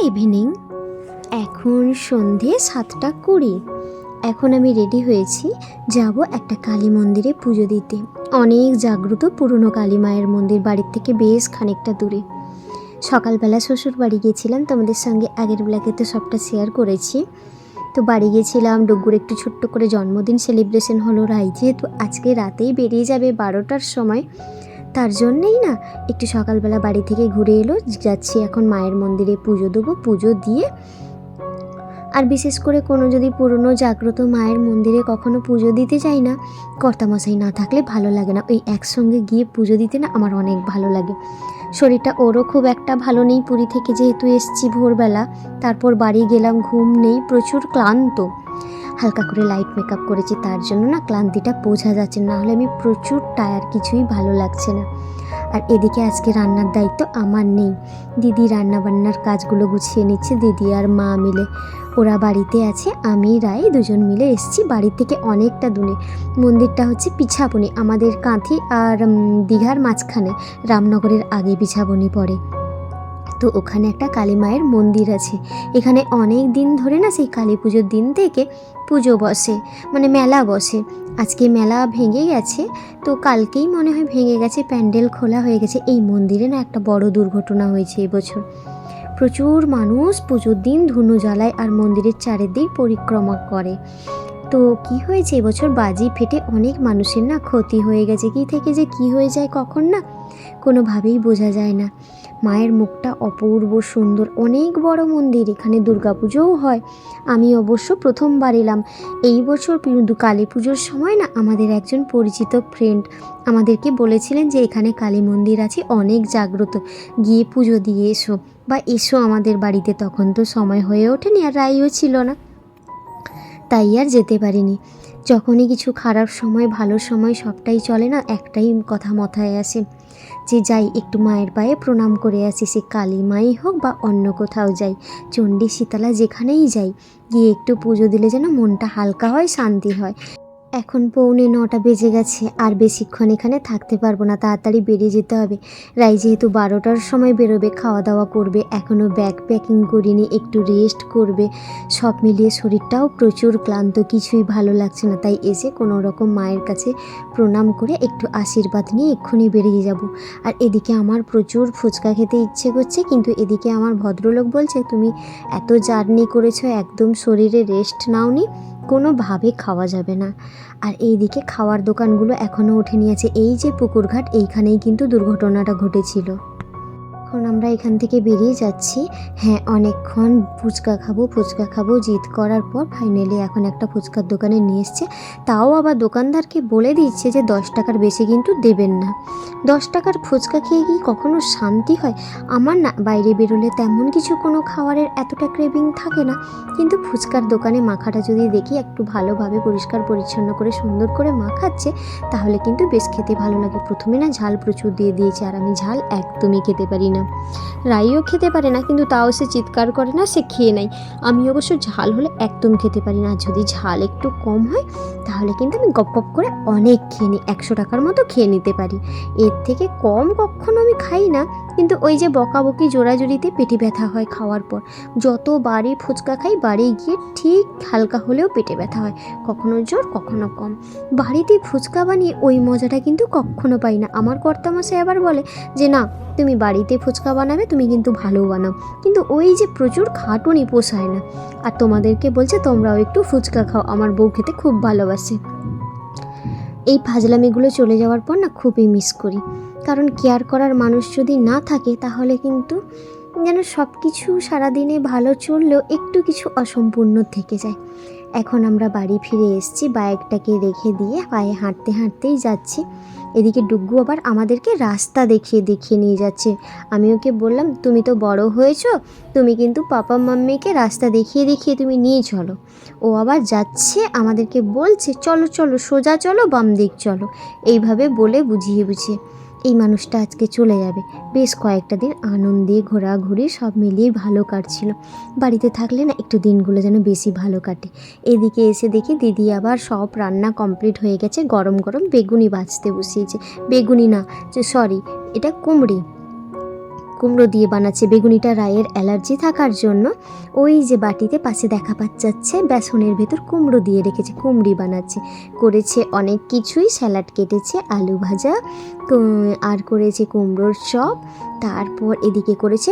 Evening. এখন সন্ধে 7:20। এখন আমি রেডি হয়েছি, যাব একটা কালী মন্দিরে পুজো দিতে। অনেক জাগ্রত পুরনো কালী মায়ের মন্দির, বাড়ির থেকে বেশ খানিকটা দূরে। সকালবেলা শ্বশুর বাড়ি গিয়েছিলাম, তোমাদের সঙ্গে আগের ব্লগে তো সবটা শেয়ার করেছি। তো বাড়ি গিয়েছিলাম, ডুগ্গুর একটু ছোট্ট করে জন্মদিন সেলিব্রেশন হলো। রাই যেহেতু আজকে রাতেই বেরিয়ে যাবে 12টার সময়, তার জন্যেই না একটু সকালবেলা বাড়ি থেকে ঘুরে এলো। যাচ্ছি এখন মায়ের মন্দিরে পুজো দেবো। পুজো দিয়ে, আর বিশেষ করে কোনো যদি পুরনো জাগ্রত মায়ের মন্দিরে কখনো পুজো দিতে যাই না, কর্তামশাই না থাকলে ভালো লাগে না। ওই একসঙ্গে গিয়ে পুজো দিতে না আমার অনেক ভালো লাগে। শরীরটা ওরও খুব একটা ভালো নেই, পুরী থেকে যেহেতু এসছি ভোরবেলা, তারপর বাড়ি গেলাম, ঘুম নেই, প্রচুর ক্লান্ত। হালকা করে লাইট মেকআপ করেছি, তার জন্য না ক্লান্তিটা বোঝা যাচ্ছে না, হলে আমি প্রচুর টায়ার, কিছুই ভালো লাগছে না। আর এদিকে আজকে রান্নার দায়িত্ব আমার নেই, দিদি রান্নাবান্নার কাজগুলো গুছিয়ে নিচ্ছে, দিদি আর মা মিলে। ওরা বাড়িতে আছে, আমি রাই দুজন মিলে এসেছি বাড়ি থেকে অনেকটা দূরে। মন্দিরটা হচ্ছে পিছাবনি, আমাদের কাঁথি আর দীঘার মাঝখানে, রামনগরের আগে পিছাবনি পড়ে। তো ওখানে একটা কালী মায়ের মন্দির আছে। এখানে অনেক দিন ধরে না, সেই কালী পুজোর দিন থেকে পুজো বসে, মানে মেলা বসে। আজকে মেলা ভেঙে গেছে, তো কালকেই মনে হয় ভেঙে গেছে, প্যান্ডেল খোলা হয়ে গেছে। এই মন্দিরে না একটা বড় দুর্ঘটনা হয়েছে এবছর। প্রচুর মানুষ পুজোর দিন ধুনো জ্বালায় আর মন্দিরের চারিদিক পরিক্রমা করে। তো কি হয়েছে এবছর, বাজি ফেটে অনেক মানুষের না ক্ষতি হয়ে গেছে। কি থেকে যে কি হয়ে যায় কখন না কোনোভাবেই বোঝা যায় না। মায়ের মুখটা অপূর্ব সুন্দর, অনেক বড় মন্দির, এখানে দুর্গাপুজোও হয়। আমি অবশ্য প্রথমবার এলাম। এই বছর কালী পুজোর সময় না আমাদের একজন পরিচিত ফ্রেন্ড আমাদেরকে বলেছিলেন যে এখানে কালী মন্দির আছে, অনেক জাগ্রত, গিয়ে পুজো দিয়ে এসো বা এসো আমাদের বাড়িতে। তখন তো সময় হয়ে ওঠেনি, আর রাইও ছিল না, তাই আর যেতে পারিনি। যখনই কিছু খারাপ সময় ভালো সময় সবটাই চলে না, একটাই কথা মাথায় আসে যে যাই একটু মায়ের পায়ে প্রণাম করে আসি। সে কালী মাই হোক বা অন্য কোথাও যাই, চণ্ডী শীতলা যেখানেই যাই, গিয়ে একটু পুজো দিলে যেন মনটা হালকা হয়, শান্তি হয়। এখন 8:45 বেজে গেছে, আর বেশিক্ষণ এখানে থাকতে পারবো না, তাড়াতাড়ি বেরিয়ে যেতে হবে। রাই যেহেতু 12টার সময় বেরোবে, খাওয়া দাওয়া করবে, এখনও ব্যাগ প্যাকিং করিনি, একটু রেস্ট করবে। সব মিলিয়ে শরীরটাও প্রচুর ক্লান্ত, কিছুই ভালো লাগছে না। তাই এসে কোনো রকম মায়ের কাছে প্রণাম করে একটু আশীর্বাদ নিয়ে এক্ষুনি বেরিয়ে যাব। আর এদিকে আমার প্রচুর ফুচকা খেতে ইচ্ছে করছে, কিন্তু এদিকে আমার ভদ্রলোক বলছে তুমি এত জার্নি করেছো, একদম শরীরে রেস্ট নাওনি, কোনোভাবে খাওয়া যাবে না। আর এইদিকে খাওয়ার দোকানগুলো এখনও ওঠেনি আছে। এই যে পুকুরঘাট, এইখানেই কিন্তু দুর্ঘটনাটা ঘটেছিল। এখন আমরা এখান থেকে বেরিয়ে যাচ্ছি। হ্যাঁ, অনেকক্ষণ ফুচকা খাবো জিদ করার পর ফাইনালি এখন একটা ফুচকার দোকানে নিয়ে এসছে। তাও আবার দোকানদারকে বলে দিচ্ছে যে 10 টাকার বেশি কিন্তু দেবেন না। 10 টাকার ফুচকা খেয়ে কি কখনো শান্তি হয়? আমার না বাইরে বেরোলে তেমন কিছু কোনো খাবারের এতটা ক্রেভিং থাকে না, কিন্তু ফুচকার দোকানে মাখাটা যদি দেখি একটু ভালোভাবে পরিষ্কার পরিচ্ছন্ন করে সুন্দর করে মাখাচ্ছে, তাহলে কিন্তু বেশ খেতে ভালো লাগে। প্রথমে না ঝাল প্রচুর দিয়ে দিয়েছে, আর আমি ঝাল একদমই খেতে পারি না। রাইও খেতে পারে না, কিন্তু তাও সে চিৎকার করে না, সে খেয়ে নেয়। আমি অবশ্য ঝাল হলে একদম খেতে পারি না, যদি ঝাল একটু কম হয় তাহলে কিন্তু আমি গপ গপ করে অনেক খেয়ে নিই, 100 টাকার মতো খেয়ে নিতে পারি। এর থেকে কম কখনো আমি খাই না। কিন্তু ওই যে বকাবকি জোড়াজুড়িতে পেটে ব্যথা হয় খাওয়ার পর। যতবারই ফুচকা খাই, বাড়ি গিয়ে ঠিক হালকা হলেও পেটে ব্যথা হয়, কখনো জোর কখনো কম। বাড়িতে ফুচকা বানিয়ে ওই মজাটা কিন্তু কখনো পাই না। আমার কর্তামশাই আবার বলে যে না, তুমি বাড়িতে ফুচকা বানাবে, তুমি কিন্তু ভালো বানাও, কিন্তু ওই যে প্রচুর খাটুনি, পোষায় না। আর তোমাদেরকে বলছে তোমরাও একটু ফুচকা খাও, আমার বউ খেতে খুব ভালোবাসে। এই ফাজলামিগুলো চলে যাওয়ার পর না খুবই মিস করি, কারণ কেয়ার করার মানুষ যদি না থাকে তাহলে কিন্তু যেন সব কিছু সারাদিনে ভালো চললেও একটু কিছু অসম্পূর্ণ থেকে যায়। এখন আমরা বাড়ি ফিরে এসেছি, বাইকটাকে রেখে দিয়ে পায়ে হাঁটতে হাঁটতেই যাচ্ছি। এদিকে ডুগ্গু আবার আমাদেরকে রাস্তা দেখিয়ে দেখিয়ে নিয়ে যাচ্ছে। আমি ওকে বললাম তুমি তো বড় হয়েছো, তুমি কিন্তু পাপা মাম্মিকে রাস্তা দেখিয়ে দেখিয়ে তুমি নিয়ে চলো। ও আবার যাচ্ছে, আমাদেরকে বলছে চলো চলো, সোজা চলো, বাম দিক চলো, এইভাবে বলে বুঝিয়ে বুঝিয়ে। এই মানুষটা আজকে চলে যাবে। বেশ কয়েকটা দিন আনন্দে ঘোরাঘুরি সব মিলিয়ে ভালো কাটছিল। বাড়িতে থাকলে না একটু দিনগুলো যেন বেশি ভালো কাটে। এদিকে এসে দেখি দিদি আবার সব রান্না কমপ্লিট হয়ে গেছে, গরম গরম বেগুনি ভাজতে বসিয়েছে। বেগুনি না, সরি, এটা কুমড়ি কুমড়ো দিয়ে বানাচ্ছে। বেগুনিটা রায়ের অ্যালার্জি থাকার জন্য ওই যে বাটিতে পাশে দেখা যাচ্ছে বেসনের ভেতর কুমড়ো দিয়ে রেখেছে, কুমড়ি বানাচ্ছে। করেছে অনেক কিছুই, স্যালাড কেটেছে, আলু ভাজা, আর করেছে কুমড়োর চপ। তারপর এদিকে করেছে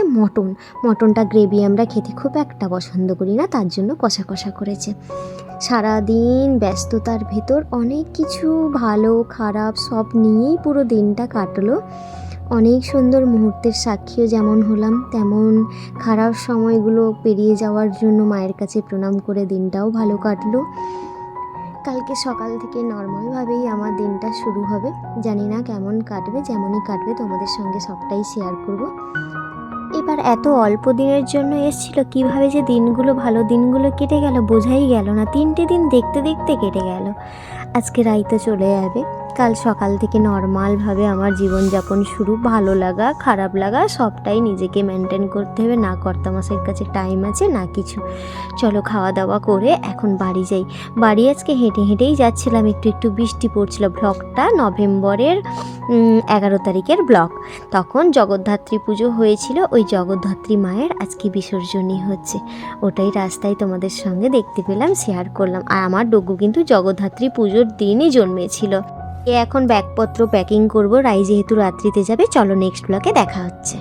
মটনটা গ্রেভি আমরা খেতে খুব একটা পছন্দ করি না, তার জন্য কষা কষা করেছে। সারাদিন ব্যস্ততার ভেতর অনেক কিছু ভালো খারাপ সব নিয়েই পুরো দিনটা কাটলো। অনেক সুন্দর মুহূর্তের সাক্ষীও যেমন হলাম, তেমন খারাপ সময়গুলো পেরিয়ে যাওয়ার জন্য মায়ের কাছে প্রণাম করে দিনটাও ভালো কাটলো। কালকে সকাল থেকে নর্মালভাবেই আমার দিনটা শুরু হবে। জানি না কেমন কাটবে, যেমনই কাটবে তোমাদের সঙ্গে সবটাই শেয়ার করব। এবার এত অল্প দিনের জন্য এসেছিল, কীভাবে যে ভালো দিনগুলো কেটে গেল বোঝাই গেল না। 3টে দিন দেখতে দেখতে কেটে গেল। আজকে রাইতে চলে যাবে। কাল সকাল থেকে নর্মালভাবে আমার জীবনযাপন শুরু। ভালো লাগা খারাপ লাগা সবটাই নিজেকে মেনটেন করতে হবে। না কর্তামশাইয়ের কাছে টাইম আছে না কিছু। চলো খাওয়া দাওয়া করে এখন বাড়ি যাই। বাড়ি আজকে হেঁটে হেঁটেই যাচ্ছিলাম, একটু বৃষ্টি পড়ছিল। ব্লগটা নভেম্বরের 11 তারিখের ব্লগ। তখন জগদ্ধাত্রী পুজো হয়েছিল, ওই জগদ্ধাত্রী মায়ের আজকে বিসর্জনই হচ্ছে। ওটাই রাস্তায় তোমাদের সঙ্গে দেখতে পেলাম, শেয়ার করলাম। আর আমার ডগু কিন্তু জগদ্ধাত্রী পুজোর দিনই জন্মেছিল। এখন ব্যাগপত্র প্যাকিং করব, রাই যেহেতু রাত্রিতে যাবে। চলো নেক্সট ব্লগে দেখা হচ্ছে।